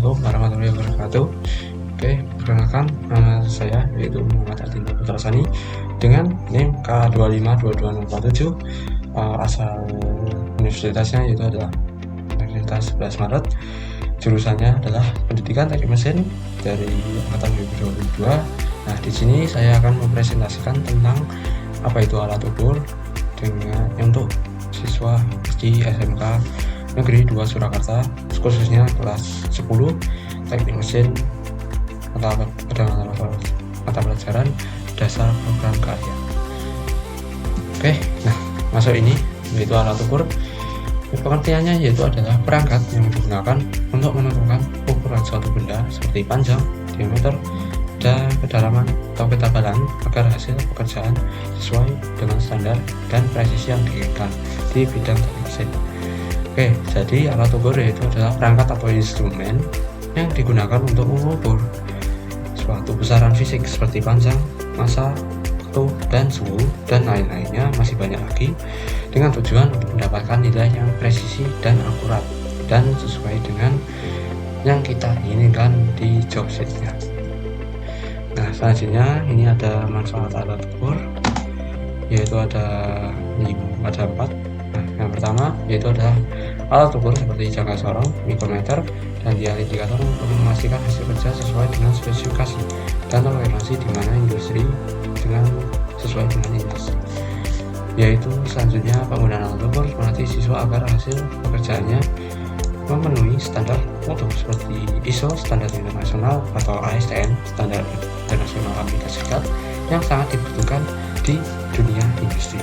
Assalamualaikum warahmatullahi wabarakatuh. Oke, perkenalkan nama saya yaitu Muhammad Adin Putra Sani dengan NIM K2522047. Asal universitasnya yaitu adalah Universitas 11 Maret. Jurusannya adalah Pendidikan Teknik Mesin dari angkatan 2022. Nah, di sini saya akan mempresentasikan tentang apa itu alat ukur dengan untuk siswa di SMK Negeri 2 Surakarta, khususnya kelas 10 Teknik Mesin pada mata pelajaran dasar program karya. Oke, nah masuk ini yaitu alat ukur. Pengertiannya yaitu adalah perangkat yang digunakan untuk menentukan ukuran suatu benda seperti panjang, diameter, dan kedalaman atau ketebalan agar hasil pekerjaan sesuai dengan standar dan presisi yang diinginkan di bidang teknik mesin. Oke, jadi alat ukur yaitu adalah perangkat atau instrumen yang digunakan untuk mengukur suatu besaran fisik seperti panjang, massa, waktu, dan suhu, dan lain-lainnya masih banyak lagi dengan tujuan untuk mendapatkan nilai yang presisi dan akurat dan sesuai dengan yang kita inginkan di job sheet-nya. Nah, selanjutnya ini ada manfaat alat ukur yaitu ada 4. Yang pertama yaitu adalah alat ukur seperti jangka sorong, mikrometer, dan dial indikator untuk memastikan hasil kerja sesuai dengan spesifikasi dan toleransi di mana industri dengan sesuai dengan industri. Yaitu selanjutnya penggunaan alat ukur melatih siswa agar hasil pekerjaannya memenuhi standar mutu seperti ISO standar internasional atau ASTM standar internasional Amerika Serikat yang sangat dibutuhkan di dunia industri.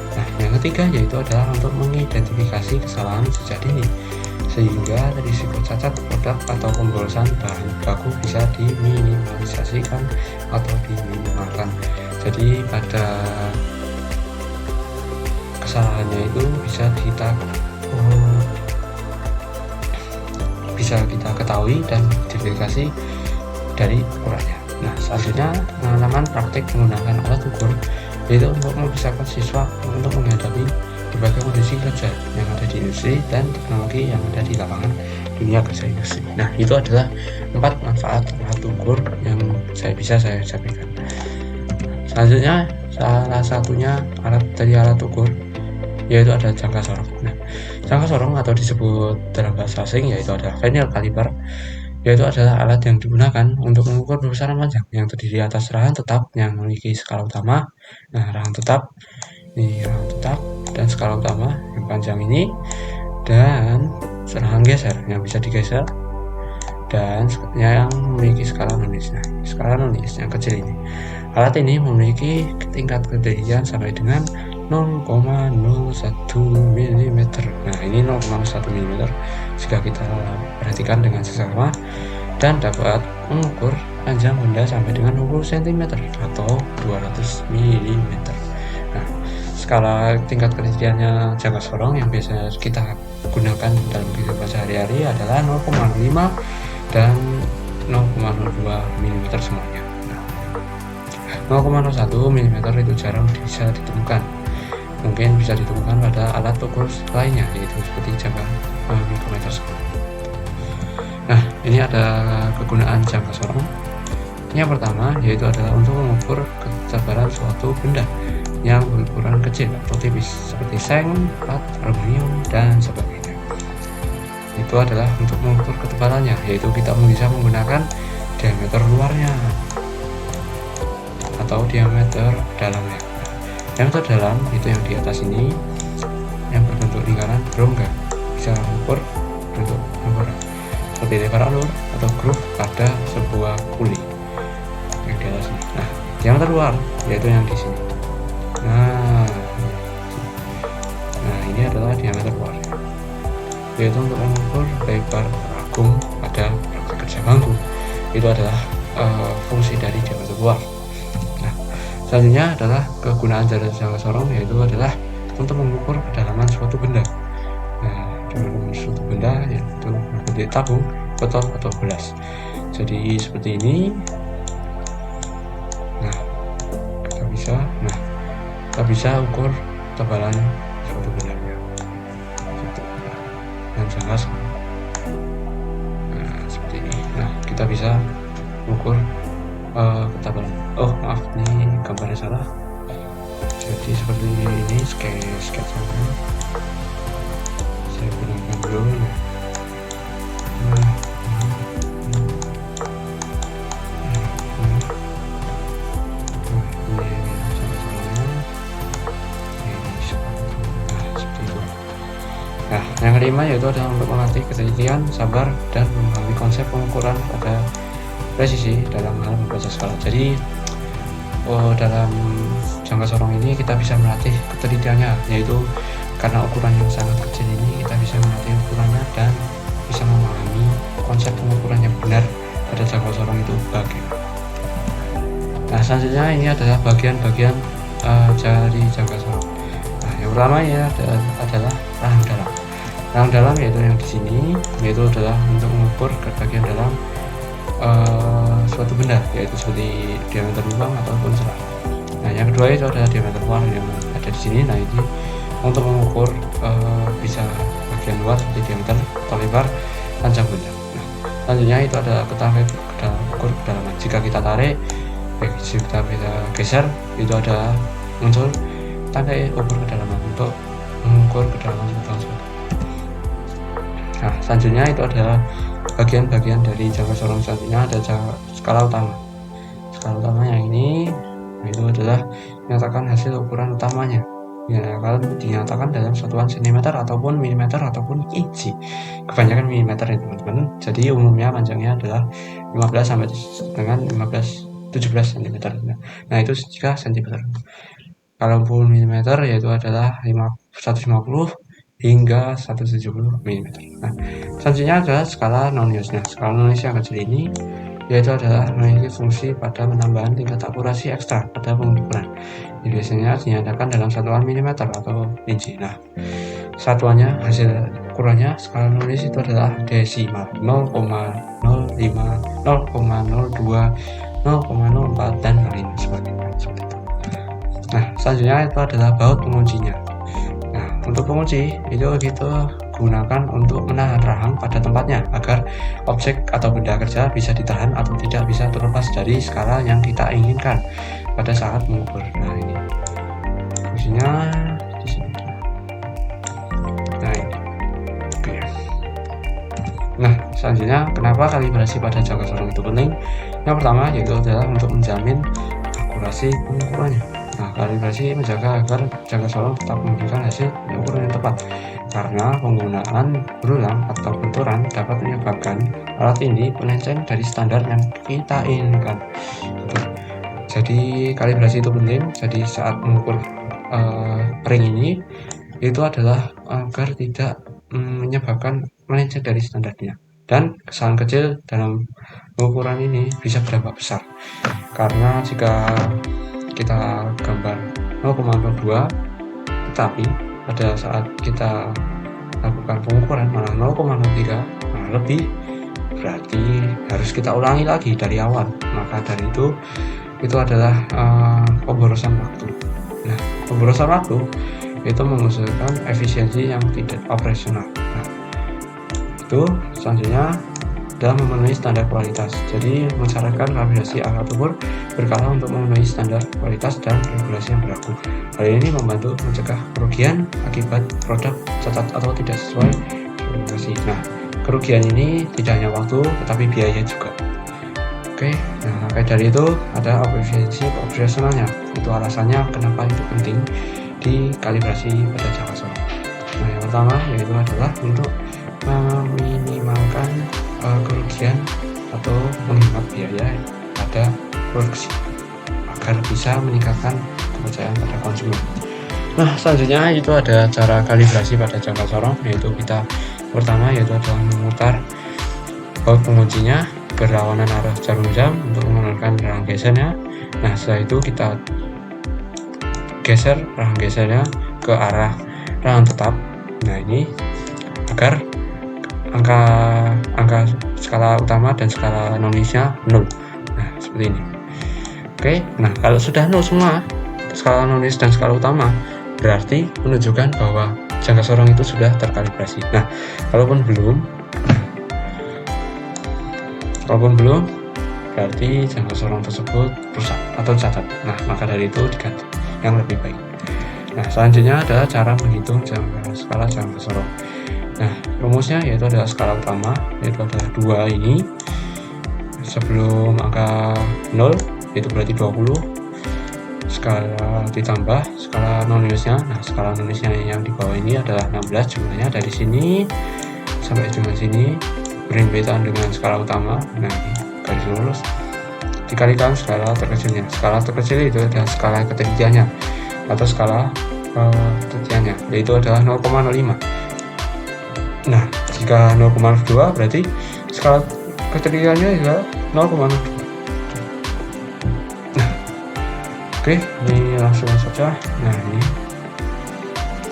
Nah, yang ketiga yaitu adalah untuk mengidentifikasi kesalahan sejak dini sehingga risiko cacat produk atau pemborosan bahan baku bisa diminimalisasikan atau diminimalkan. Jadi pada kesalahannya itu bisa kita ketahui dan diverifikasi dari ukurannya. Nah, selanjutnya pengalaman praktik menggunakan alat ukur yaitu untuk mempersiapkan siswa untuk menghadapi berbagai kondisi kerja yang ada di industri dan teknologi yang ada di lapangan dunia kerja industri. Nah, itu adalah 4 manfaat alat ukur yang bisa saya sampaikan. Selanjutnya salah satunya dari alat ukur yaitu ada jangka sorong. Nah, jangka sorong atau disebut dalam bahasa asing yaitu adalah vernier caliper, yaitu adalah alat yang digunakan untuk mengukur besaran panjang yang terdiri atas rahan tetap yang memiliki skala utama. Nah, rahan tetap dan skala utama yang panjang ini, dan rahan geser yang bisa digeser, dan yang memiliki skala nonis. Nah, skala nonis yang kecil ini, alat ini memiliki tingkat ketelitian sampai dengan 0,01 mm. Nah, ini 0,1 mm jika kita perhatikan dengan seksama, dan dapat mengukur panjang benda sampai dengan 20 cm atau 200 mm. Nah, skala tingkat ketelitiannya jangka sorong yang biasa kita gunakan dalam kehidupan sehari-hari adalah 0,5 dan 0,02 mm semuanya. Nah, 0,01 mm itu jarang bisa ditemukan. Mungkin bisa ditemukan pada alat ukur lainnya yaitu seperti jangka mikrometer. Nah, ini ada kegunaan jangka sorong. Yang pertama yaitu adalah untuk mengukur ketebalan suatu benda yang berukuran kecil atau tipis seperti seng, plat, aluminium, dan sebagainya. Itu adalah untuk mengukur ketebalannya, yaitu kita bisa menggunakan diameter luarnya atau diameter dalamnya. Diameter dalam itu yang di atas ini yang berbentuk lingkaran rongga, bisa mengukur bentuk lingkaran seperti lebar alur atau groove pada sebuah puli yang di atas ini. Nah, diameter luar yaitu yang di sini. Nah, ini adalah diameter luar, yaitu untuk mengukur lebar agung pada kerja bangku. Itu adalah fungsi dari diameter luar. Nah, selanjutnya adalah kegunaan jangka sorong, yaitu adalah untuk mengukur kedalaman suatu benda. Nah, kedalaman suatu benda yaitu seperti tabung, botol, atau gelas. Jadi seperti ini. Nah, kita bisa ukur ketebalan suatu benda dan jangka sorong. Nah, seperti ini. kita bisa mengukur ketebalan. Oh maaf, ini gambarnya salah. Jadi seperti ini sketsanya. Saya gunakan dulu. Nah, yang kelima yaitu adalah untuk melatih ketelitian, sabar, dan memahami konsep pengukuran pada presisi dalam hal membaca skala. Jadi dalam jangka sorong ini kita bisa melatih ketelitiannya, yaitu karena ukuran yang sangat kecil ini kita bisa melatih ukurannya dan bisa memahami konsep pengukuran yang benar pada jangka sorong itu bagaimana. Nah, selanjutnya ini adalah bagian-bagian dari jangka sorong. Nah, yang pertama ya adalah rahang dalam. Rahang dalam yaitu yang di sini, yaitu adalah untuk mengukur bagian dalam suatu benda, yaitu seperti diameter lubang ataupun celah. Nah, yang kedua itu adalah diameter luar yang ada di sini. Nah, ini untuk mengukur bisa bagian luar seperti diameter atau lebar panjang benda. Nah, selanjutnya itu adalah ukur kedalaman. Jika kita tarik, jika kita bisa geser, itu ada muncul tanda ukur kedalaman untuk mengukur kedalaman lubang suatu. Nah, selanjutnya itu adalah bagian-bagian dari jangka sorong. Selanjutnya ada skala utama. Skala utama yang ini itu adalah menyatakan hasil ukuran utamanya. Dinyatakan dalam satuan cm ataupun mm ataupun inci. Kebanyakan mm ya teman-teman. Jadi umumnya panjangnya adalah 15 sampai dengan 17 cm. Nah, itu jika cm. Kalaupun mm yaitu adalah 150 hingga 170 mm. Nah, selanjutnya adalah skala non-Gauss. Nah, skala non-Gauss yang kecil ini yaitu adalah memiliki fungsi pada penambahan tingkat akurasi ekstra pada pengukuran. Ini biasanya dinyatakan dalam satuan mm atau inci. Nah, satuannya hasil ukurannya skala non-Gauss itu adalah desimal 0,05, 0,02, 0,04 dan lain sebagainya seperti itu. Nah, selanjutnya itu adalah baut penguncinya. Nah, untuk pengunci itu kita gunakan untuk menahan rahang pada tempatnya agar objek atau benda kerja bisa ditahan atau tidak bisa terlepas dari skala yang kita inginkan pada saat mengukur. Nah, ini fungsinya di sini. Nah, ini. Oke. Nah, selanjutnya kenapa kalibrasi pada jangka sorong itu penting? Yang pertama yaitu adalah untuk menjamin akurasi pengukurannya. Nah, kalibrasi menjaga agar jangka sorong tetap memberikan hasil ukuran yang tepat, karena penggunaan berulang atau benturan dapat menyebabkan alat ini melenceng dari standar yang kita inginkan. Jadi kalibrasi itu penting. Jadi saat mengukur ring ini itu adalah agar tidak menyebabkan melenceng dari standarnya, dan kesalahan kecil dalam pengukuran ini bisa berdampak besar, karena jika kita gambar 0,02 tetapi pada saat kita lakukan pengukuran malah 0,03, nah lebih, berarti harus kita ulangi lagi dari awal. Maka dari itu adalah pemborosan waktu. Nah, pemborosan waktu itu menghasilkan efisiensi yang tidak operasional. Nah, itu selanjutnya dalam memenuhi standar kualitas. Jadi mensyaratkan kalibrasi alat ukur berkala untuk memenuhi standar kualitas dan regulasi yang berlaku. Hal ini membantu mencegah kerugian akibat produk cacat atau tidak sesuai regulasi. Nah, kerugian ini tidak hanya waktu tetapi biaya juga. Oke, nah maka dari itu ada efisiensi operasionalnya. Itu alasannya kenapa itu penting di kalibrasi pada jangka sorong. Nah, yang pertama yaitu adalah untuk meminimalkan kerugian atau menghemat biaya pada produksi agar bisa meningkatkan kepercayaan pada konsumen. Nah, selanjutnya itu ada cara kalibrasi pada jangka sorong, yaitu kita pertama yaitu adalah memutar baut penguncinya berlawanan arah jarum jam untuk mengeluarkan rahang gesernya. Nah, setelah itu kita geser rahang gesernya ke arah rahang tetap. Nah, ini agar angka skala utama dan skala non-Gauss-nya 0. Nah, seperti ini. Oke, nah kalau sudah 0 semua, skala non-Gauss dan skala utama, berarti menunjukkan bahwa jangka sorong itu sudah terkalibrasi. Nah, kalaupun belum, Kalaupun belum, berarti jangka sorong tersebut rusak atau cacat. Nah, maka dari itu diganti yang lebih baik. Nah, selanjutnya adalah cara menghitung skala jangka sorong. Nah, rumusnya yaitu adalah skala utama, yaitu adalah 2 ini. Sebelum angka 0, itu berarti 20. Skala ditambah skala non-nilainya. Nah, skala non-nilainya yang di bawah ini adalah 16 jumlahnya dari sini sampai dengan sini berhimpitan dengan skala utama. Nah, ini garis lurus dikalikan skala terkecilnya. Skala terkecil itu adalah skala ketiganya atau skala ketiganya, yaitu adalah 0,05. Nah, jika 0,02 berarti skala ketiganya adalah 0,02. Nah, oke, ini langsung saja. Nah, ini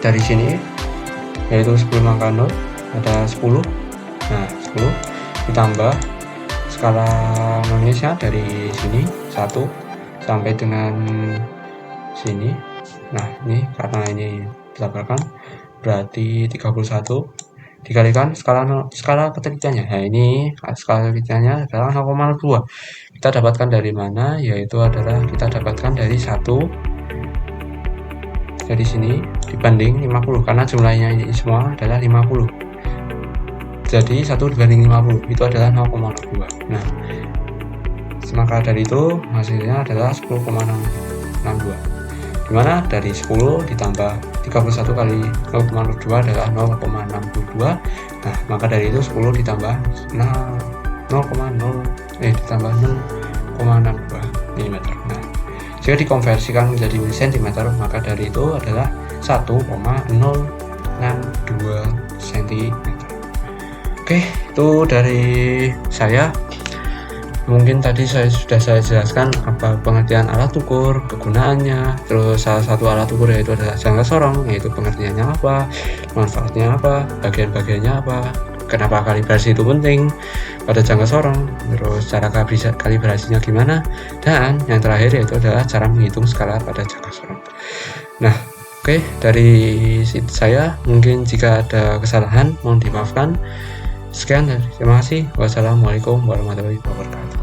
dari sini yaitu sebelum angka 0 ada 10. Nah, 10 ditambah skala non-nilainya dari sini 1 sampai dengan sini. Nah, ini karena ini ditambahkan berarti 31 dikalikan skala ketiganya. Nah, ini skala ketiganya adalah 0,02. Kita dapatkan dari mana? Yaitu adalah kita dapatkan dari 1 dari sini dibanding 50 karena jumlahnya ini semua adalah 50. Jadi 1 dibanding 50 itu adalah 0,02. Nah, maka dari itu hasilnya adalah 10,62. Dimana dari 10 ditambah 31 kali 0,02 adalah 0,62. Nah, maka dari itu 10 ditambah ditambah 0,62 mm. Nah, jika dikonversikan menjadi cm, maka dari itu adalah 1,062 cm. Oke, itu dari saya. Mungkin tadi sudah saya jelaskan apa pengertian alat ukur, kegunaannya, terus salah satu alat ukur yaitu adalah jangka sorong, yaitu pengertiannya apa, manfaatnya apa, bagian-bagiannya apa, kenapa kalibrasi itu penting pada jangka sorong, terus cara kalibrasinya gimana, dan yang terakhir yaitu adalah cara menghitung skala pada jangka sorong. Nah, oke, dari saya mungkin jika ada kesalahan mohon dimaafkan. Sekian, terima kasih. Wassalamualaikum warahmatullahi wabarakatuh.